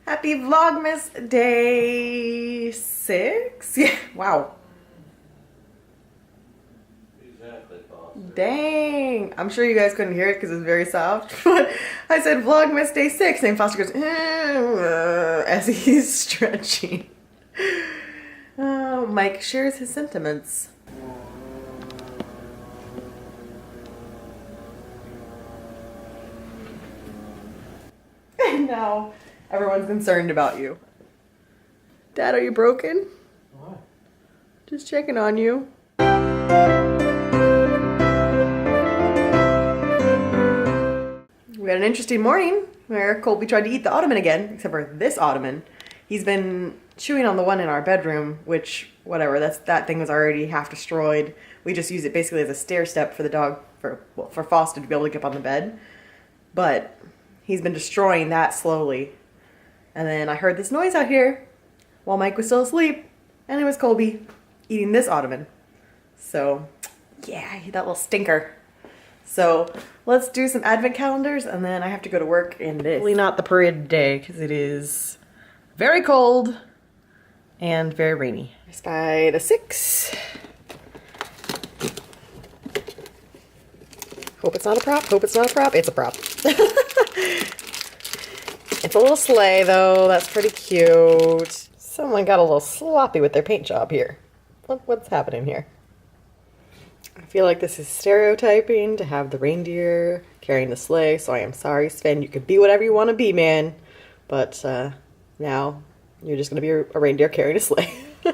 Happy Vlogmas day 6. Yeah, wow. Exactly, boss. Dang. I'm sure you guys couldn't hear it because it's very soft. But I said Vlogmas day 6. And Foster goes, as he's stretching. Oh, Mike shares his sentiments. And now everyone's concerned about you. Dad, are you broken? What? Just checking on you. We had an interesting morning where Colby tried to eat the ottoman again, except for this ottoman. He's been chewing on the one in our bedroom, which, whatever, that thing was already half destroyed. We just use it basically as a stair step for the dog, for Foster to be able to get up on the bed. But he's been destroying that slowly. And then I heard this noise out here while Mike was still asleep, and it was Colby eating this ottoman. So, yeah, that little stinker. So, let's do some advent calendars, and then I have to go to work in this. Really not the parade day, because it is very cold and very rainy. I spied a 6. Hope it's not a prop. Hope it's not a prop. It's a prop. It's a little sleigh, though. That's pretty cute. Someone got a little sloppy with their paint job here. What's happening here? I feel like this is stereotyping to have the reindeer carrying the sleigh, so I am sorry, Sven. You could be whatever you want to be, man. But now you're just going to be a reindeer carrying a sleigh. You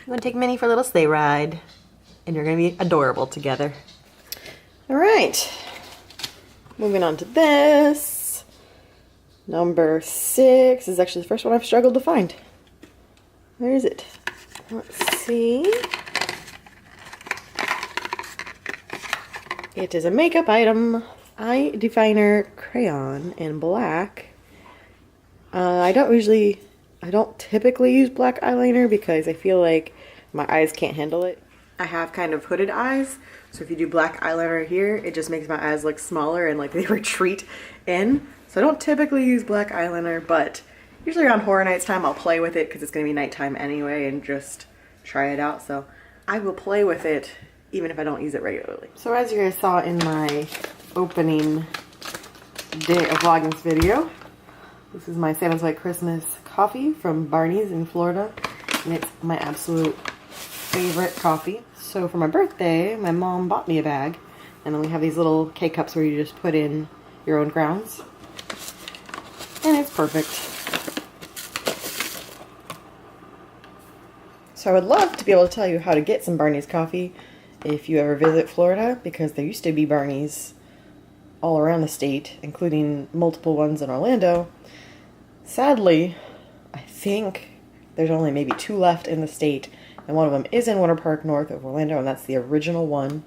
want to take Minnie for a little sleigh ride, and you're going to be adorable together. All right. Moving on to this. Number 6 is actually the first one I've struggled to find. Where is it? Let's see. It is a makeup item. Eye definer crayon in black. I don't typically use black eyeliner because I feel like my eyes can't handle it. I have kind of hooded eyes, so if you do black eyeliner here, it just makes my eyes look smaller and like they retreat in. So I don't typically use black eyeliner, but usually around horror nights time I'll play with it because it's going to be nighttime anyway and just try it out. So I will play with it even if I don't use it regularly. So as you guys saw in my opening day of Vlogmas video, this is my Santa's White Christmas coffee from Barney's in Florida, and it's my absolute favorite coffee. So for my birthday, my mom bought me a bag, and then we have these little K-cups where you just put in your own grounds, and it's perfect. So I would love to be able to tell you how to get some Barney's coffee if you ever visit Florida, because there used to be Barney's all around the state, including multiple ones in Orlando. Sadly, I think there's only maybe 2 left in the state, and one of them is in Winter Park north of Orlando, and that's the original one.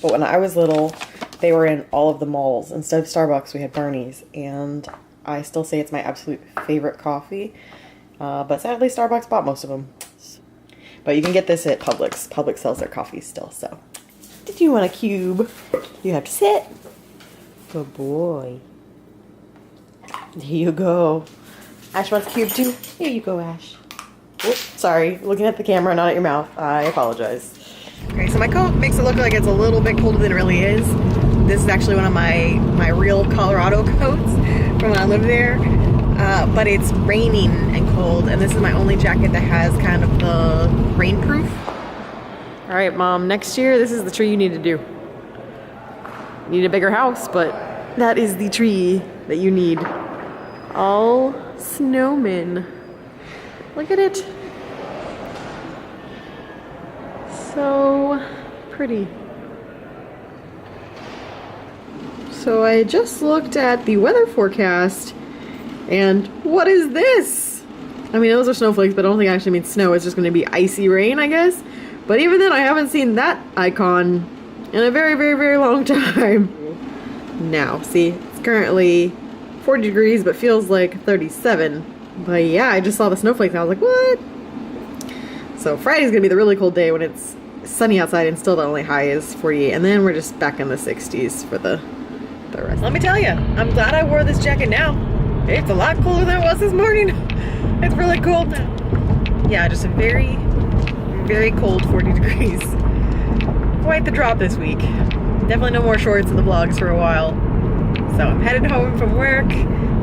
But when I was little, they were in all of the malls. Instead of Starbucks, we had Barney's, and I still say it's my absolute favorite coffee. But sadly, Starbucks bought most of them. But you can get this at Publix. Publix sells their coffee still, so. Did you want a cube? You have to sit. Good boy. There you go. Ash wants a cube too. Here you go, Ash. Oops, sorry, looking at the camera, not at your mouth. I apologize. Okay, so my coat makes it look like it's a little bit colder than it really is. This is actually one of my real Colorado coats from when I lived there. But it's raining and cold, and this is my only jacket that has kind of the rainproof. All right, Mom, next year, this is the tree you need to do. You need a bigger house, but that is the tree that you need. All snowmen. Look at it. So pretty. So I just looked at the weather forecast, and what is this? I mean, those are snowflakes, but I don't think it actually means snow. It's just going to be icy rain, I guess. But even then, I haven't seen that icon in a very, very, very long time. Now, see, it's currently 40 degrees, but feels like 37. But yeah, I just saw the snowflakes, and I was like, what? So Friday's going to be the really cold day when it's sunny outside, and still the only high is 48. And then we're just back in the 60s for the rest. Let me tell you, I'm glad I wore this jacket now. It's a lot cooler than it was this morning. It's really cold now. Yeah, just a very, very cold 40 degrees. Quite the drop this week. Definitely no more shorts in the vlogs for a while. So I'm headed home from work,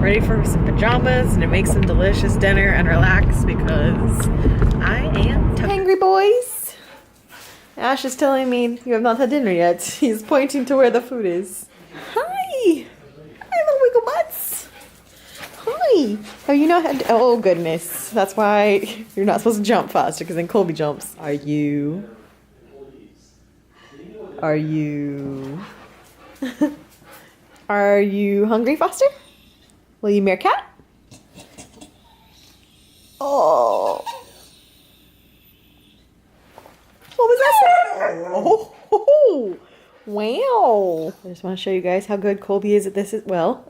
ready for some pajamas and to make some delicious dinner and relax because I am hungry, boys. Ash is telling me you have not had dinner yet. He's pointing to where the food is. Hi! Hi, little wiggle butts. Hi! Oh, you know how to, oh goodness. That's why you're not supposed to jump faster because then Colby jumps. Are you? Are you? Are you hungry, Foster? Will you meerkat? Oh. What was that? Oh, wow. I just want to show you guys how good Colby is at this as well.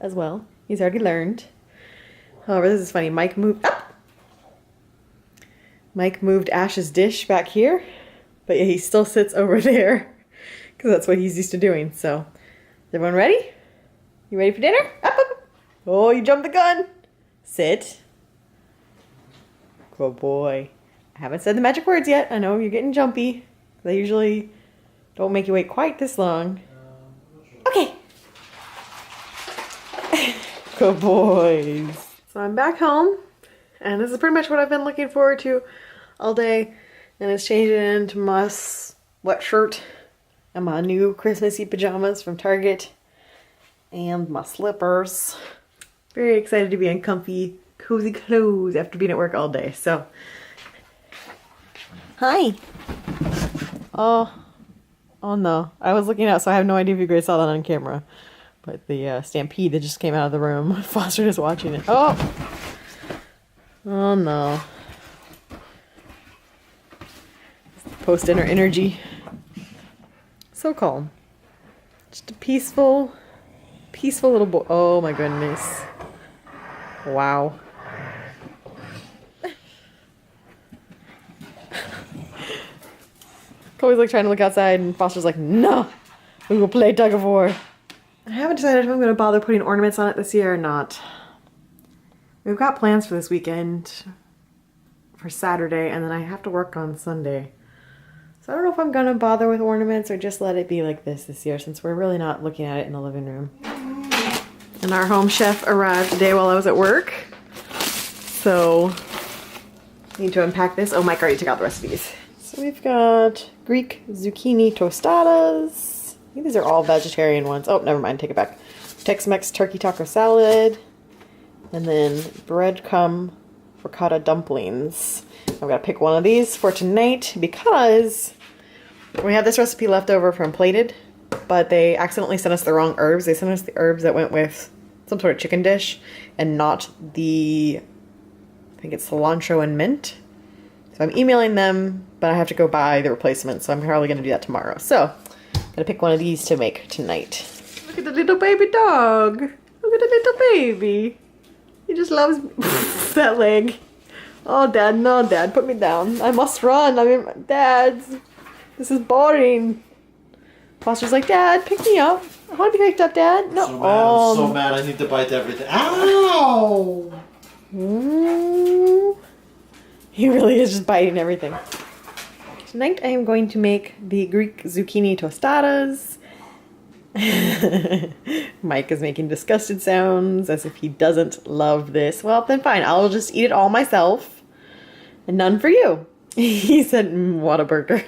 He's already learned. However, this is funny. Mike moved Ash's dish back here, but yeah, he still sits over there because that's what he's used to doing. So, is everyone ready? You ready for dinner? Up, up, up. Oh, you jumped the gun. Sit. Good boy. I haven't said the magic words yet. I know you're getting jumpy. They usually don't make you wait quite this long. Okay. Good boys. So I'm back home, and this is pretty much what I've been looking forward to all day. And it's changing into my sweatshirt and my new Christmassy pajamas from Target and my slippers. Very excited to be in comfy, cozy clothes after being at work all day. So, hi. Oh no. I was looking out, so I have no idea if you guys saw that on camera. But the stampede that just came out of the room. Foster is watching it. Oh no. Post-dinner energy. So calm. Just a peaceful little boy. Oh my goodness. Wow. Chloe's like trying to look outside and Foster's like, no, we will play tug of war. I haven't decided if I'm going to bother putting ornaments on it this year or not. We've got plans for this weekend for Saturday, and then I have to work on Sunday. So I don't know if I'm going to bother with ornaments or just let it be like this year, since we're really not looking at it in the living room. And our home chef arrived today while I was at work. So I need to unpack this. Oh, Mike already took out the recipes. So we've got Greek zucchini tostadas. I think these are all vegetarian ones. Oh, never mind, take it back. Tex-Mex turkey taco salad. And then breadcrumb ricotta dumplings. I've got to pick one of these for tonight because we have this recipe left over from Plated, but they accidentally sent us the wrong herbs. They sent us the herbs that went with some sort of chicken dish and not the, I think it's cilantro and mint. So I'm emailing them, but I have to go buy the replacement, so I'm probably going to do that tomorrow. So, gotta pick one of these to make tonight. Look at the little baby dog. Look at the little baby. He just loves that leg. Oh, Dad, no, Dad, put me down. I must run. I mean, Dad, this is boring. Foster's like, Dad, pick me up. I want to be picked up, Dad. No. I'm so mad. I need to bite everything. Ow! He really is just biting everything. Tonight I am going to make the Greek zucchini tostadas. Mike is making disgusted sounds as if he doesn't love this. Well, then fine. I'll just eat it all myself. And none for you. He said, what a burger.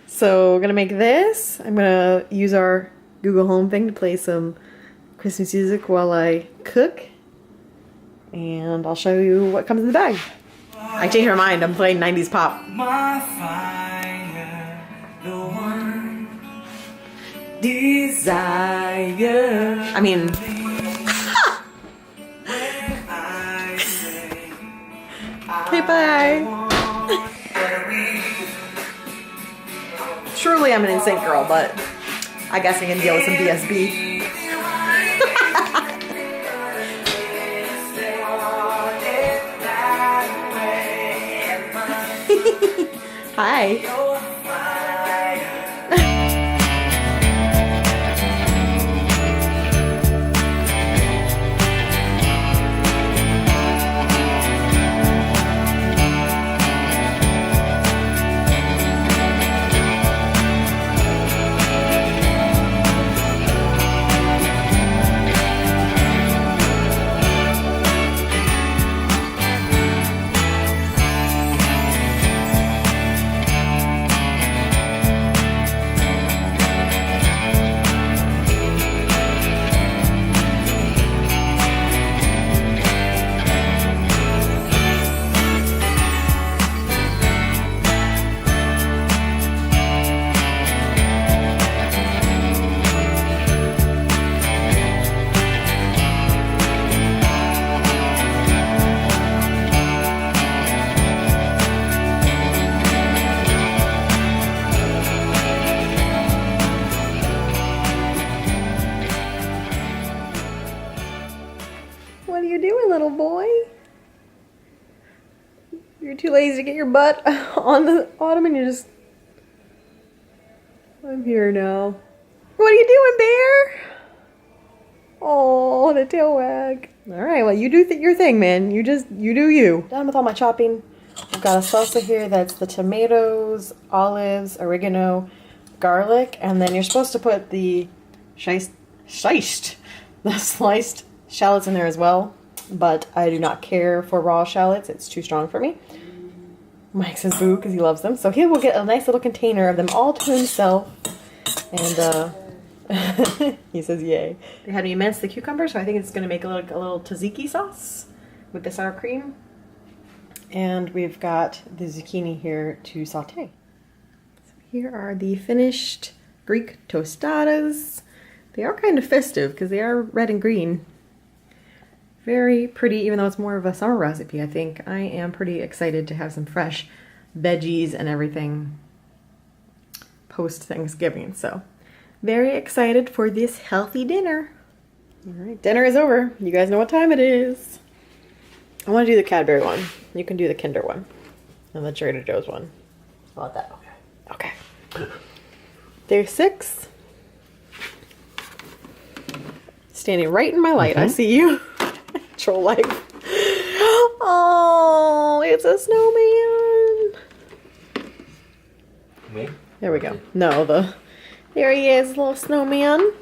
So we're going to make this. I'm going to use our Google Home thing to play some Christmas music while I cook. And I'll show you what comes in the bag. I changed my mind. I'm playing 90s pop. My fire, the one desire. I mean, okay, bye. Surely I'm an NSYNC girl, but I guess I can deal with some BSB. Hi. What are you doing, little boy? You're too lazy to get your butt on the ottoman. You're just... I'm here now. What are you doing, bear? Oh, the tail wag. All right, well, you do your thing, man. You do you. Done with all my chopping. I've got a salsa here that's the tomatoes, olives, oregano, garlic, and then you're supposed to put the sliced shallots in there as well, but I do not care for raw shallots. It's too strong for me. Mike says boo because he loves them, so he will get a nice little container of them all to himself, and he says yay. They had me mince the cucumber, so I think it's going to make a little tzatziki sauce with the sour cream. And we've got the zucchini here to saute. So here are the finished Greek tostadas. They are kind of festive because they are red and green. Very pretty, even though it's more of a summer recipe, I think. I am pretty excited to have some fresh veggies and everything post-Thanksgiving. So, very excited for this healthy dinner. All right, dinner is over. You guys know what time it is. I want to do the Cadbury one. You can do the Kinder one. And the Trader Joe's one. How about that? Okay. Okay. Day 6. Standing right in my light. I see you. Troll life. Oh, it's a snowman. Me? There we go. No, there he is, little snowman.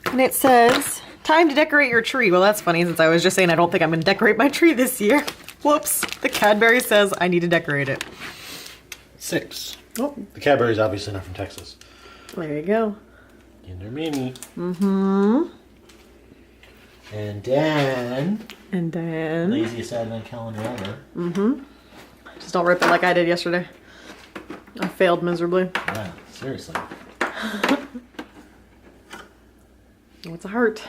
And it says, time to decorate your tree. Well, that's funny since I was just saying I don't think I'm going to decorate my tree this year. Whoops. The Cadbury says I need to decorate it. 6. Oh. The Cadbury's obviously not from Texas. There you go. Kinder Mini. Mm-hmm. And then... laziest advent calendar ever. Mm-hmm. Just don't rip it like I did yesterday. I failed miserably. Yeah, seriously. Oh, it's a heart.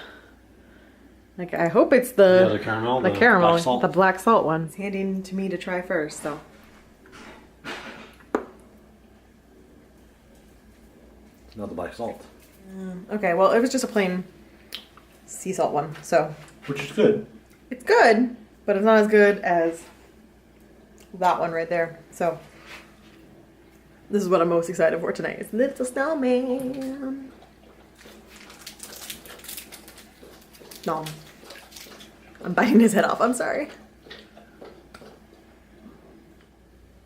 Like, I hope it's the caramel, the black salt one. It's handing to me to try first, so. It's not the black salt. Okay, well, it was just a plain sea salt one, so. Which is good. It's good, but it's not as good as that one right there. So, this is what I'm most excited for tonight. It's Little Snowman. No. I'm biting his head off, I'm sorry.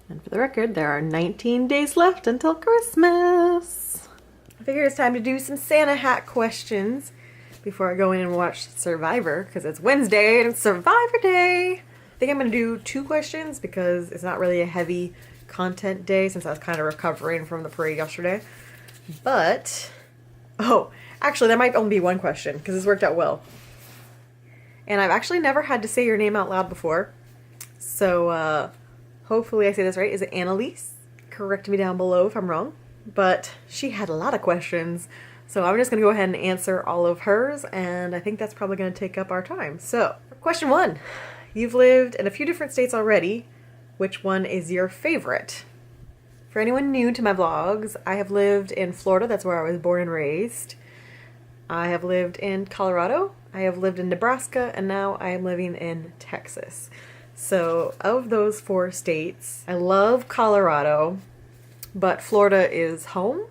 And for the record, there are 19 days left until Christmas. I figured it's time to do some Santa hat questions before I go in and watch Survivor, because it's Wednesday and it's Survivor Day. I think I'm going to do 2 questions because it's not really a heavy content day since I was kind of recovering from the parade yesterday. But, oh, actually there might only be 1 question because this worked out well. And I've actually never had to say your name out loud before. So, hopefully I say this right. Is it Annalise? Correct me down below if I'm wrong. But she had a lot of questions. So I'm just going to go ahead and answer all of hers. And I think that's probably going to take up our time. So, question 1. You've lived in a few different states already. Which one is your favorite? For anyone new to my vlogs, I have lived in Florida. That's where I was born and raised. I have lived in Colorado. I have lived in Nebraska. And now I am living in Texas. So of those 4 states, I love Colorado, but Florida is home.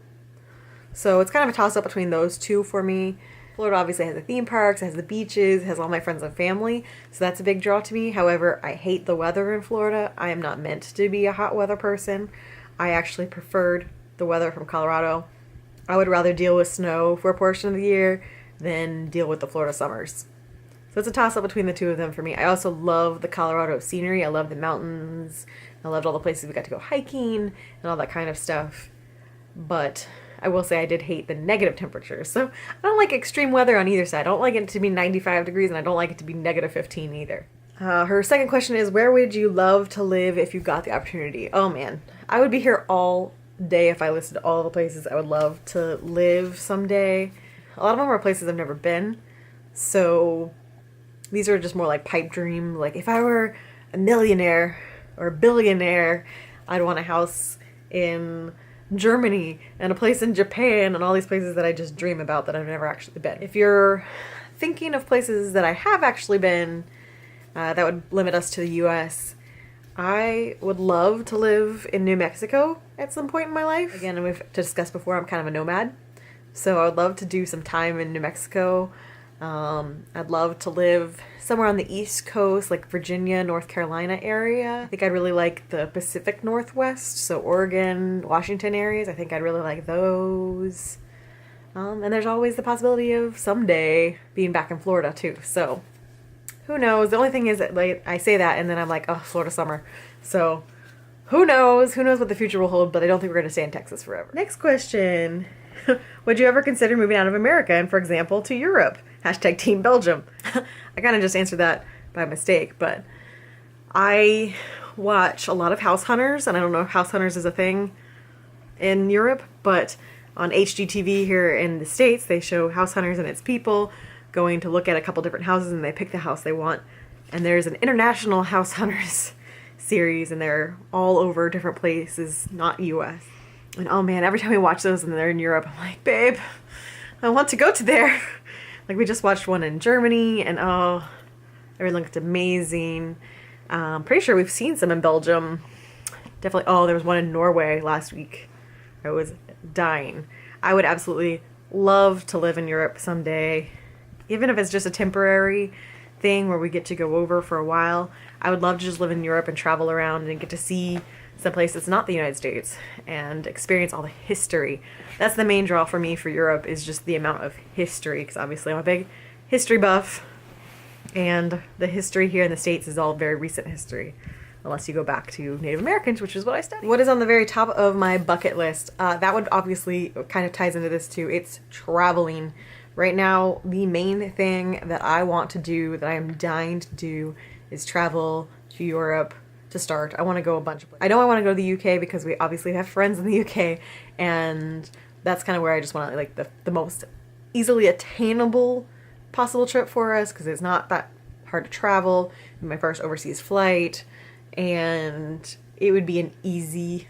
So it's kind of a toss-up between those 2 for me. Florida obviously has the theme parks, it has the beaches, it has all my friends and family, so that's a big draw to me. However, I hate the weather in Florida. I am not meant to be a hot weather person. I actually preferred the weather from Colorado. I would rather deal with snow for a portion of the year than deal with the Florida summers. So it's a toss-up between the 2 of them for me. I also love the Colorado scenery. I love the mountains. I loved all the places we got to go hiking and all that kind of stuff. But I will say I did hate the negative temperatures. So I don't like extreme weather on either side. I don't like it to be 95 degrees and I don't like it to be negative 15 either. Her second question is, where would you love to live if you got the opportunity? Oh man, I would be here all day if I listed all the places I would love to live someday. A lot of them are places I've never been. So these are just more like pipe dream. Like if I were a millionaire or a billionaire, I'd want a house in Germany and a place in Japan and all these places that I just dream about that I've never actually been. If you're thinking of places that I have actually been that would limit us to the US, I would love to live in New Mexico at some point in my life. Again, we've discussed before, I'm kind of a nomad. So I would love to do some time in New Mexico. I'd love to live somewhere on the East Coast, like Virginia, North Carolina area. I think I'd really like the Pacific Northwest, so Oregon, Washington areas. I think I'd really like those. And there's always the possibility of someday being back in Florida too. So who knows? The only thing is that like I say that and then I'm like, oh, Florida summer. So who knows? Who knows what the future will hold, but I don't think we're going to stay in Texas forever. Next question. Would you ever consider moving out of America and, for example, to Europe? Hashtag Team Belgium. I kind of just answered that by mistake, but I watch a lot of House Hunters, and I don't know if House Hunters is a thing in Europe, but on HGTV here in the States, they show House Hunters and its people going to look at a couple different houses, and they pick the house they want. And there's an international House Hunters series, and they're all over different places, not US. And oh man, every time we watch those and they're in Europe, I'm like, babe, I want to go to there. Like we just watched one in Germany, and oh, everything looked amazing. Pretty sure we've seen some in Belgium. Definitely, oh, there was one in Norway last week. I was dying. I would absolutely love to live in Europe someday. Even if it's just a temporary thing where we get to go over for a while. I would love to just live in Europe and travel around and get to see some place that's not the United States and experience all the history. That's the main draw for me for Europe, is just the amount of history, because obviously I'm a big history buff, and the history here in the States is all very recent history, unless you go back to Native Americans, which is what I study. What is on the very top of my bucket list? That would obviously kind of ties into this too. It's traveling. Right now, the main thing that I want to do, that I am dying to do, is travel to Europe to start. I want to go a bunch of places. I know I want to go to the UK because we obviously have friends in the UK, and that's kind of where I just want to, like, the most easily attainable possible trip for us, because it's not that hard to travel. My first overseas flight, and it would be an easy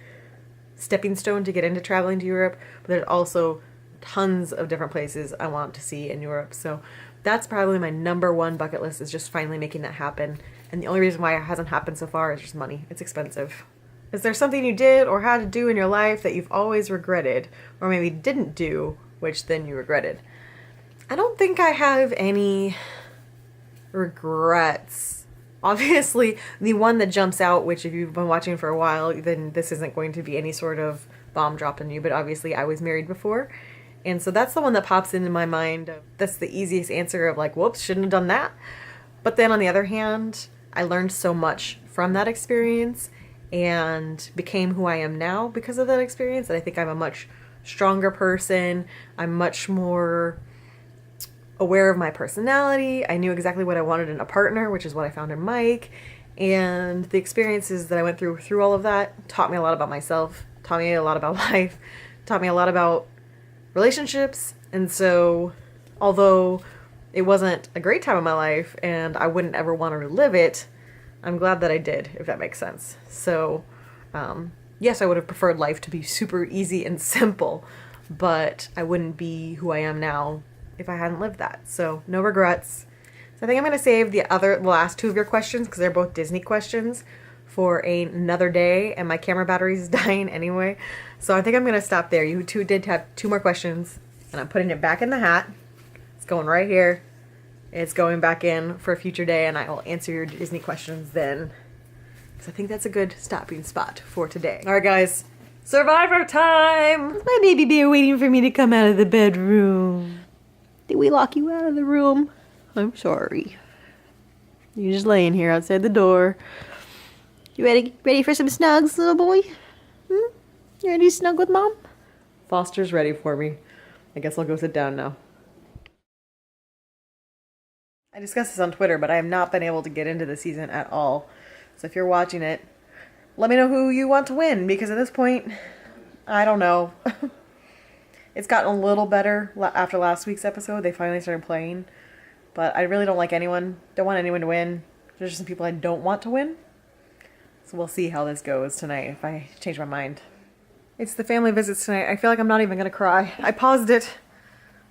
stepping stone to get into traveling to Europe. But there's also tons of different places I want to see in Europe. So that's probably my number one bucket list, is just finally making that happen. And the only reason why it hasn't happened so far is just money. It's expensive. Is there something you did or had to do in your life that you've always regretted, or maybe didn't do, which then you regretted? I don't think I have any regrets. Obviously, the one that jumps out, which if you've been watching for a while, then this isn't going to be any sort of bomb dropped on you, but obviously I was married before. And so that's the one that pops into my mind. That's the easiest answer of like, whoops, shouldn't have done that. But then on the other hand, I learned so much from that experience and became who I am now because of that experience. And I think I'm a much stronger person. I'm much more aware of my personality. I knew exactly what I wanted in a partner, which is what I found in Mike. And the experiences that I went through all of that taught me a lot about myself, taught me a lot about life, taught me a lot about relationships. And so although it wasn't a great time in my life and I wouldn't ever want to relive it, I'm glad that I did, if that makes sense. So yes, I would have preferred life to be super easy and simple, but I wouldn't be who I am now if I hadn't lived that. So no regrets. So I think I'm going to save the last two of your questions, because they're both Disney questions, for another day, and my camera battery is dying anyway. So I think I'm going to stop there. You two did have two more questions, and I'm putting it back in the hat. It's going right here. It's going back in for a future day, and I will answer your Disney questions then, because I think that's a good stopping spot for today. All right, guys. Survivor time! My baby bear waiting for me to come out of the bedroom. Did we lock you out of the room? I'm sorry. You're just laying here outside the door. You ready for some snugs, little boy? You ready to snug with Mom? Foster's ready for me. I guess I'll go sit down now. I discussed this on Twitter, but I have not been able to get into the season at all. So if you're watching it, let me know who you want to win, because at this point, I don't know. It's gotten a little better after last week's episode. They finally started playing. But I really don't like anyone. Don't want anyone to win. There's just some people I don't want to win. So we'll see how this goes tonight if I change my mind. It's the family visits tonight. I feel like I'm not even going to cry. I paused it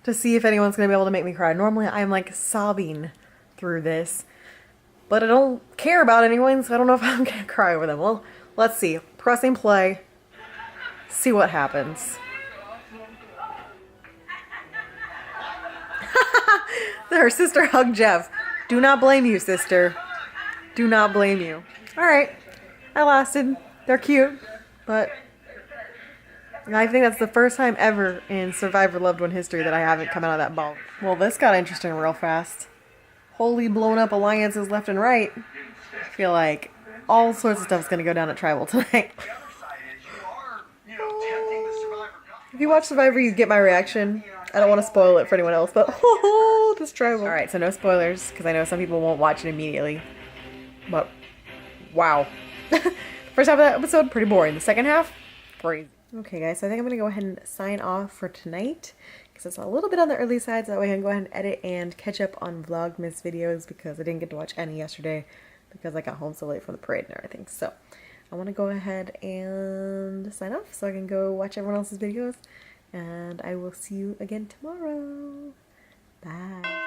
to see if anyone's going to be able to make me cry. Normally I'm like sobbing through this, but I don't care about anyone, so I don't know if I'm going to cry over them. Well, let's see. Pressing play. See what happens. Her sister hugged Jeff. Do not blame you, sister. Do not blame you. Alright. I lasted. They're cute, but I think that's the first time ever in Survivor Loved One history that I haven't come out of that ball. Well, this got interesting real fast. Wholly blown up alliances left and right. I feel like all sorts of stuff is going to go down at Tribal tonight. If you watch Survivor, you get my reaction. I don't want to spoil it for anyone else, but this Tribal. Alright, so no spoilers, because I know some people won't watch it immediately. But, wow. First half of that episode, pretty boring. The second half, crazy. Okay guys, so I think I'm going to go ahead and sign off for tonight, because it's a little bit on the early side, so that way I can go ahead and edit and catch up on Vlogmas videos, because I didn't get to watch any yesterday, because I got home so late from the parade and everything. So, I want to go ahead and sign off, so I can go watch everyone else's videos, and I will see you again tomorrow. Bye.